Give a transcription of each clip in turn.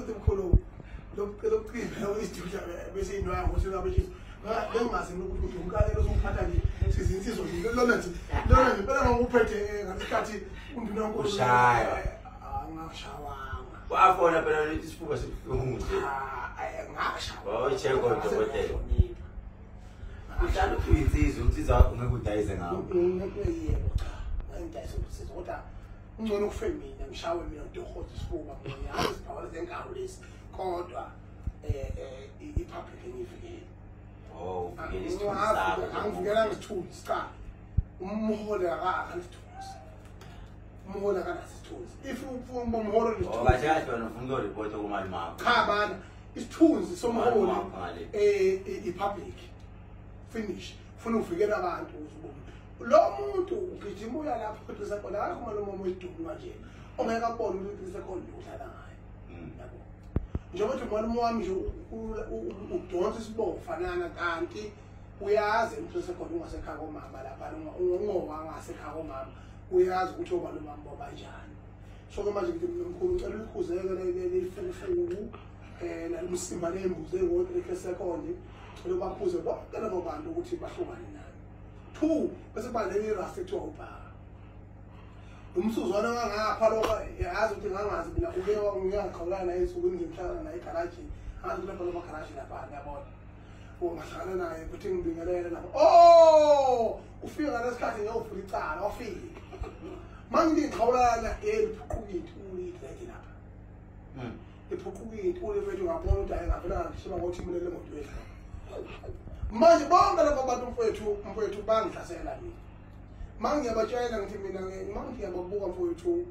ukuthi mkhulu lokugcina isitudio bese inwayo ngothi abeshisi bengazi ukuthi umkalelo usuphatha nje sizinsizwa nje lona nje phela ngokuphethe ngasikhathi unduna nkulu ushaya angashawanga wafona phela lethi isifuba sibuhlungu nje ngashawanga cheko dokotela uhlala uyinsizwa umsiza ungeke udayise ngawo yebo cha ngidayise umsiza kodwa ungcono kufe mina ngishawe mina ndohoza isifuba ngiyazi isiphawula zenkawu lesi kodwa i-public engivikele uvikele isithunzi sakho angivikela ngesithunzi cha umholi akanisithunzi umholi akanasithunzi if ufuna umholi nesithunzi kahle kahle wena ufuna ukureport kumali makho cha bana isithunzi somholi i-public finish ufuna uvikela abantu uzibone lo muntu ugijima uya lapho kodwa sekhona akho lo mama oyidumu kanje ongeke abone ukuthi sekhona udlala ngayo yabo njengoba uthi umalume wami nje udonsa isibongo fanana kanti uyazi ukuthi sekhona ungasekhaya komama lapha ungowa ngasekhaya komama uyazi ukuthi omalume wami bobanjani so ke manje ngithi mkhulu ucela ulikhuzeke lefufu nalimsimba lembuzi engodwa sekhona lo baphuze bonke labo bantu ukuthi bahlukane nami 2 bese baleni irasta ethiwa ubhaka umsuzwana ngangapha lokho yazi ukuthi ngangazi mina uke ngiyaqhawulana naye esukwini ngimhlala naye egarage ngazi lapha lo garage lapha yabona ungahlala naye ukuthi ngibingelele lapha ufika ngalesikhathi ngiyovula icala wafika manje ngiqhawulana eliphuqukile uyithi lapha iphuqukile ulefethu ngabona ukuthi ayengavela ngishiba ngokuthi mina lemoto yethu manje bonke labo bantu mfowethu bangihlasela mina manje ngiyabatshela ngithi mina manje ngiyababuka mfowethu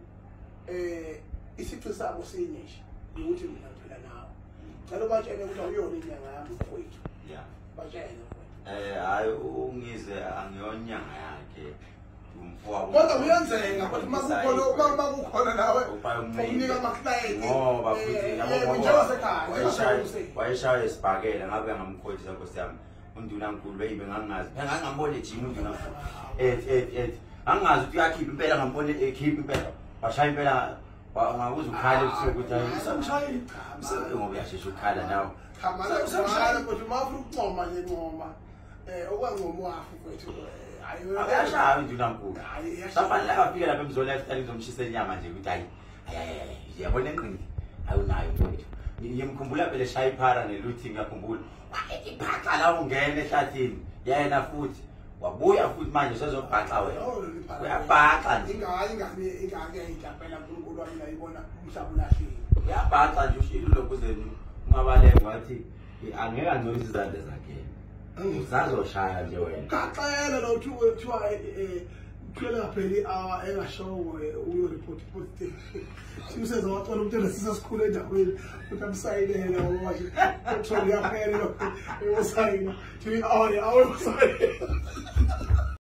isifiso sabo sinye ukuthi mina ngiphila nawe ngicela batshele ukuthi awuyona inyanga yami mfowethu batshele hayi ungize angiyonyanga yakhe umfowabo kodwa kuyenzeka ukuthi makukhona nawe unika ama-client ngoba futhi yabo njengasekhaya wayeshaya isibhakela ngabe ngamkhothi nkosi yami undunankulu beyibe ngangazi ngangambone ejima undunankulu angazi ukuthi uyakhipha impela ngambone ekhipha impela washaya impela ngakuze ukhale ukuthi samshayeli ngoba uyashesha ukhala nawe khamana samshayeli kodwa mafuna ukuncoma nje ncoma okwancomo wafu mfowethu ayashaya undunankulu safanele afike lapha emzolala esitali ngizomshisa inyama nje ukuthi hayi yabona enqindi ayunayo mfowethu ngiyemkhumbula phela eshaya iphara neluthi ngiyakhumbula ibhaxa la ungena ehlathini yena futhi wabuya futhi manje usezobhaxa wena uyabhaxa nje ingane yayijapela uNkulunkulu wami ayibona umhlaba ulahlile uyabhaxa nje ushilo lokuze ungabaleke wathi angeke angcolise izandla zakhe usazoshaya nje wena kaxela lo kuthiwa phela pheli engashowo uyo report positive simusenza wacela ukuthi lesisa sikhule endaweni ukuthi amsayinele ngoba nje kuthiwa yaphela lo usayina thi awusayina